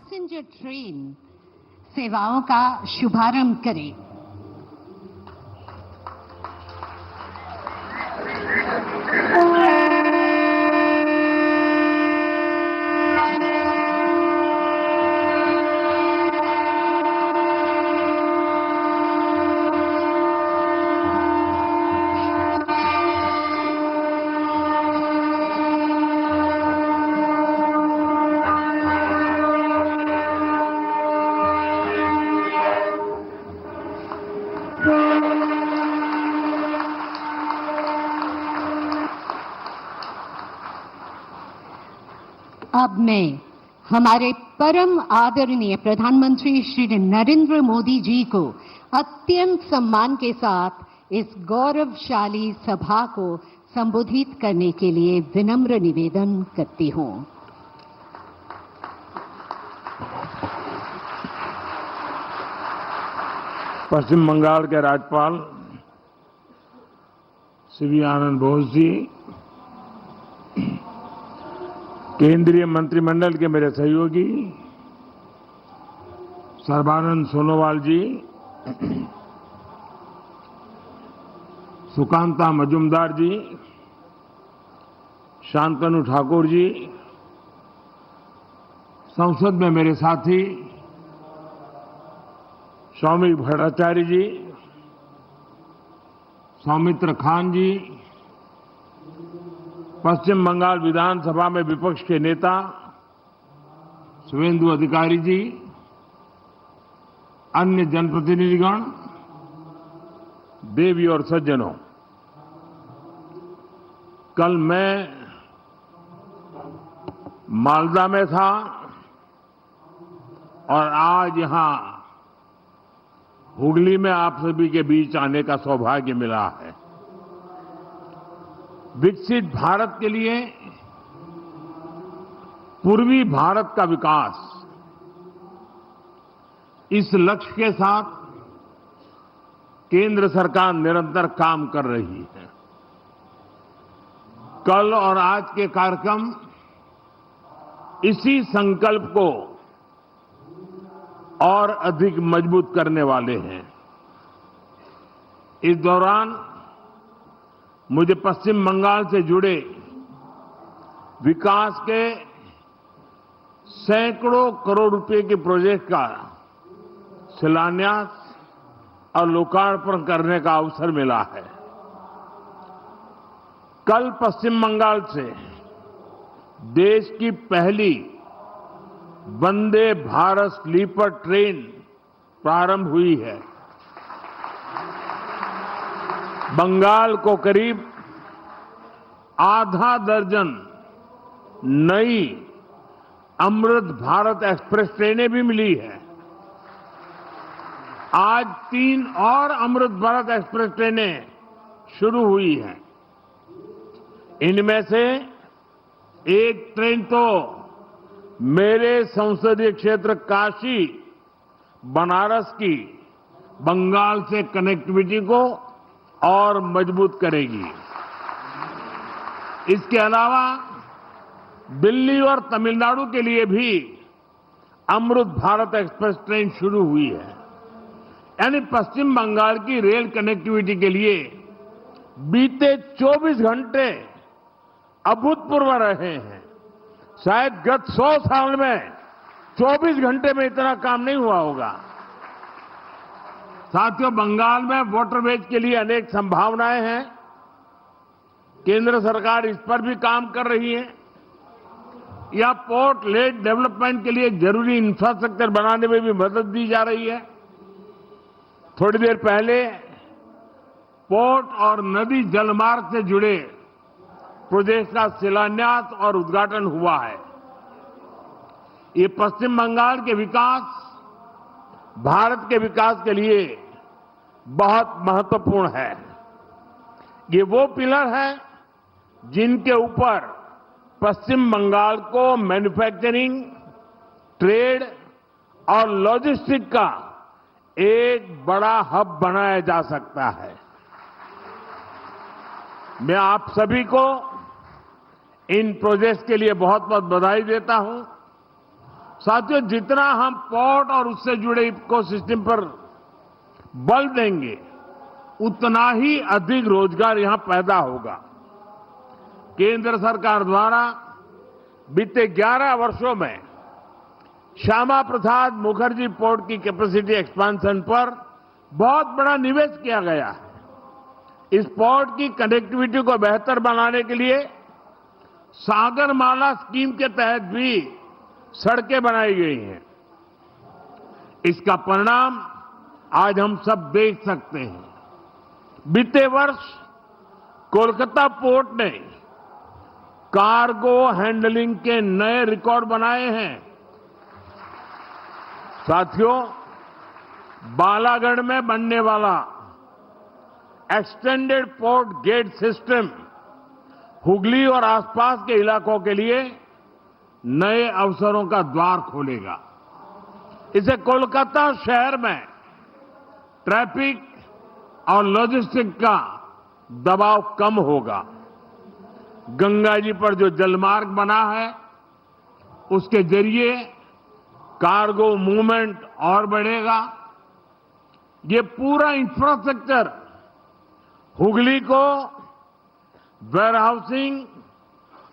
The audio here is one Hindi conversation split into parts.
पैसेंजर ट्रेन सेवाओं का शुभारंभ करें। अब मैं हमारे परम आदरणीय प्रधानमंत्री श्री नरेंद्र मोदी जी को अत्यंत सम्मान के साथ इस गौरवशाली सभा को संबोधित करने के लिए विनम्र निवेदन करती हूं। पश्चिम बंगाल के राज्यपाल श्री आनंद बोस जी, केंद्रीय मंत्रिमंडल के मेरे सहयोगी सर्बानंद सोनोवाल जी, सुकांता मजुमदार जी, शांतनु ठाकुर जी, संसद में मेरे साथी सौमिक भट्टाचार्य जी, सौमित्र खान जी, पश्चिम बंगाल विधानसभा में विपक्ष के नेता शुभेंदु अधिकारी जी, अन्य जनप्रतिनिधिगण, देवी और सज्जनों, कल मैं मालदा में था और आज यहां हुगली में आप सभी के बीच आने का सौभाग्य मिला है। विकसित भारत के लिए पूर्वी भारत का विकास, इस लक्ष्य के साथ केंद्र सरकार निरंतर काम कर रही है। कल और आज के कार्यक्रम इसी संकल्प को और अधिक मजबूत करने वाले हैं। इस दौरान मुझे पश्चिम बंगाल से जुड़े विकास के सैकड़ों करोड़ रुपए के प्रोजेक्ट का शिलान्यास और लोकार्पण करने का अवसर मिला है। कल पश्चिम बंगाल से देश की पहली वंदे भारत स्लीपर ट्रेन प्रारंभ हुई है। बंगाल को करीब आधा दर्जन नई अमृत भारत एक्सप्रेस ट्रेनें भी मिली है। आज 3 और अमृत भारत एक्सप्रेस ट्रेनें शुरू हुई हैं। इनमें से एक ट्रेन तो मेरे संसदीय क्षेत्र काशी बनारस की बंगाल से कनेक्टिविटी को और मजबूत करेगी। इसके अलावा दिल्ली और तमिलनाडु के लिए भी अमृत भारत एक्सप्रेस ट्रेन शुरू हुई है। यानी पश्चिम बंगाल की रेल कनेक्टिविटी के लिए बीते 24 घंटे अभूतपूर्व रहे हैं। शायद गत 100 साल में 24 घंटे में इतना काम नहीं हुआ होगा। साथियों, बंगाल में वाटरवेज के लिए अनेक संभावनाएं हैं। केंद्र सरकार इस पर भी काम कर रही है। या पोर्ट लेड डेवलपमेंट के लिए जरूरी इंफ्रास्ट्रक्चर बनाने में भी मदद दी जा रही है। थोड़ी देर पहले पोर्ट और नदी जलमार्ग से जुड़े प्रोजेक्ट का शिलान्यास और उद्घाटन हुआ है। ये पश्चिम बंगाल के विकास, भारत के विकास के लिए बहुत महत्वपूर्ण है। ये वो पिलर है जिनके ऊपर पश्चिम बंगाल को मैन्युफैक्चरिंग, ट्रेड और लॉजिस्टिक का एक बड़ा हब बनाया जा सकता है। मैं आप सभी को इन प्रोजेक्ट्स के लिए बहुत बहुत बधाई देता हूं। साथियों, जितना हम पोर्ट और उससे जुड़े इकोसिस्टम पर बल देंगे, उतना ही अधिक रोजगार यहां पैदा होगा। केंद्र सरकार द्वारा बीते 11 वर्षों में श्यामा प्रसाद मुखर्जी पोर्ट की कैपेसिटी एक्सपेंशन पर बहुत बड़ा निवेश किया गया है। इस पोर्ट की कनेक्टिविटी को बेहतर बनाने के लिए सागरमाला स्कीम के तहत भी सड़कें बनाई गई हैं। इसका परिणाम आज हम सब देख सकते हैं। बीते वर्ष कोलकाता पोर्ट ने कार्गो हैंडलिंग के नए रिकॉर्ड बनाए हैं। साथियों, बालागढ़ में बनने वाला extended port gate system Hooghly और आसपास के इलाकों के लिए नए अवसरों का द्वार खोलेगा। इससे कोलकाता शहर में ट्रैफिक और लॉजिस्टिक का दबाव कम होगा। गंगा जी पर जो जलमार्ग बना है, उसके जरिए कार्गो मूवमेंट और बढ़ेगा। ये पूरा इंफ्रास्ट्रक्चर हुगली को वेयरहाउसिंग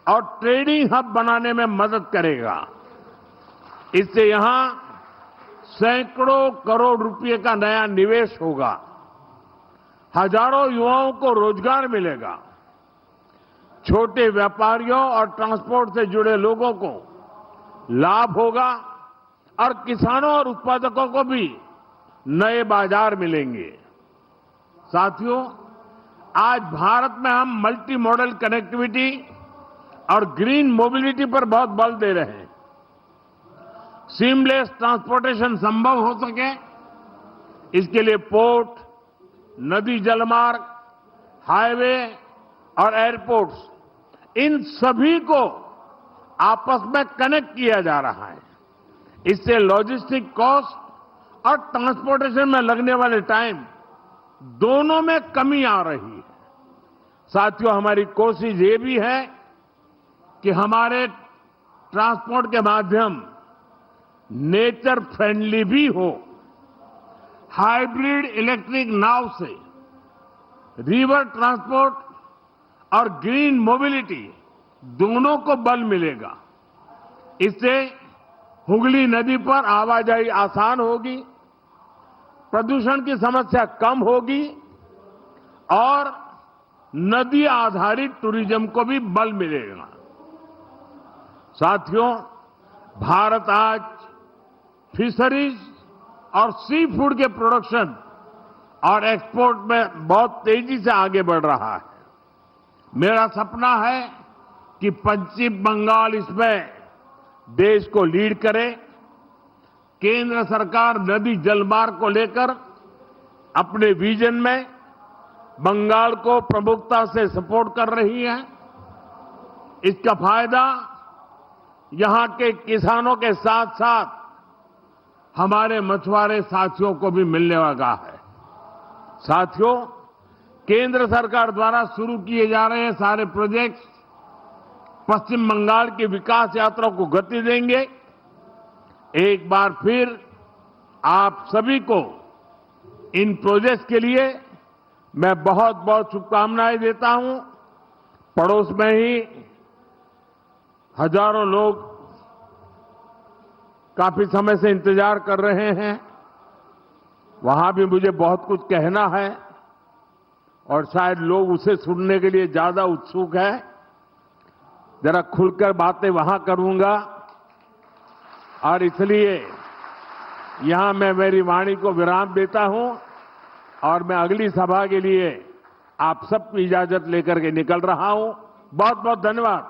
और ट्रेडिंग हब बनाने में मदद करेगा। इससे यहां सैकड़ों करोड़ रुपए का नया निवेश होगा। हजारों युवाओं को रोजगार मिलेगा। छोटे व्यापारियों और ट्रांसपोर्ट से जुड़े लोगों को लाभ होगा और किसानों और उत्पादकों को भी नए बाजार मिलेंगे। साथियों, आज भारत में हम मल्टी मॉडल कनेक्टिविटी और ग्रीन मोबिलिटी पर बहुत बल दे रहे हैं। सीमलेस ट्रांसपोर्टेशन संभव हो सके, इसके लिए पोर्ट, नदी जलमार्ग, हाईवे और एयरपोर्ट्स, इन सभी को आपस में कनेक्ट किया जा रहा है। इससे लॉजिस्टिक कॉस्ट और ट्रांसपोर्टेशन में लगने वाले टाइम दोनों में कमी आ रही है। साथियों, हमारी कोशिश ये भी है कि हमारे ट्रांसपोर्ट के माध्यम नेचर फ्रेंडली भी हो। हाइब्रिड इलेक्ट्रिक नाव से रिवर ट्रांसपोर्ट और ग्रीन मोबिलिटी दोनों को बल मिलेगा। इससे हुगली नदी पर आवाजाही आसान होगी, प्रदूषण की समस्या कम होगी और नदी आधारित टूरिज्म को भी बल मिलेगा। साथियों, भारत आज फिशरीज और सी फूड के प्रोडक्शन और एक्सपोर्ट में बहुत तेजी से आगे बढ़ रहा है। मेरा सपना है कि पश्चिम बंगाल इसमें देश को लीड करे। केंद्र सरकार नदी जलमार्ग को लेकर अपने विजन में बंगाल को प्रमुखता से सपोर्ट कर रही है। इसका फायदा यहां के किसानों के साथ साथ हमारे मछुआरे साथियों को भी मिलने वाला है। साथियों, केंद्र सरकार द्वारा शुरू किए जा रहे हैं सारे प्रोजेक्ट्स पश्चिम बंगाल की विकास यात्रा को गति देंगे। एक बार फिर आप सभी को इन प्रोजेक्ट्स के लिए मैं बहुत बहुत शुभकामनाएं देता हूं। पड़ोस में ही हजारों लोग काफी समय से इंतजार कर रहे हैं। वहां भी मुझे बहुत कुछ कहना है और शायद लोग उसे सुनने के लिए ज्यादा उत्सुक है। जरा खुलकर बातें वहां करूंगा और इसलिए यहां मैं मेरी वाणी को विराम देता हूं और मैं अगली सभा के लिए आप सबकी इजाजत लेकर के निकल रहा हूं। बहुत बहुत धन्यवाद।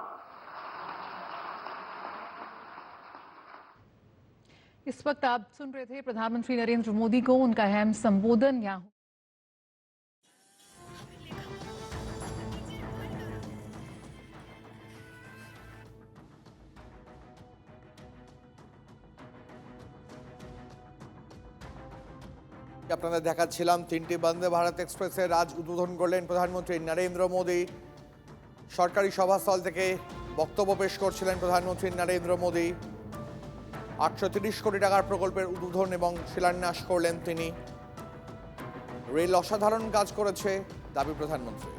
इस वक्त आप सुन रहे थे प्रधानमंत्री नरेंद्र मोदी को उनका अहम संबोधन। यहाँ আপনাদের দেখাচ্ছিলাম তিনটি বন্দে ভারত এক্সপ্রেসের আজ উদ্বোধন করলেন প্রধানমন্ত্রী নরেন্দ্র মোদী। সরকারি সভাস্থল থেকে বক্তব্য পেশ করছিলেন প্রধানমন্ত্রী নরেন্দ্র মোদী। 830 কোটি টাকার প্রকল্পের উদ্বোধন এবং শিলান্যাস করলেন তিনি। রেল অসাধারণ কাজ করেছে, দাবি প্রধানমন্ত্রী।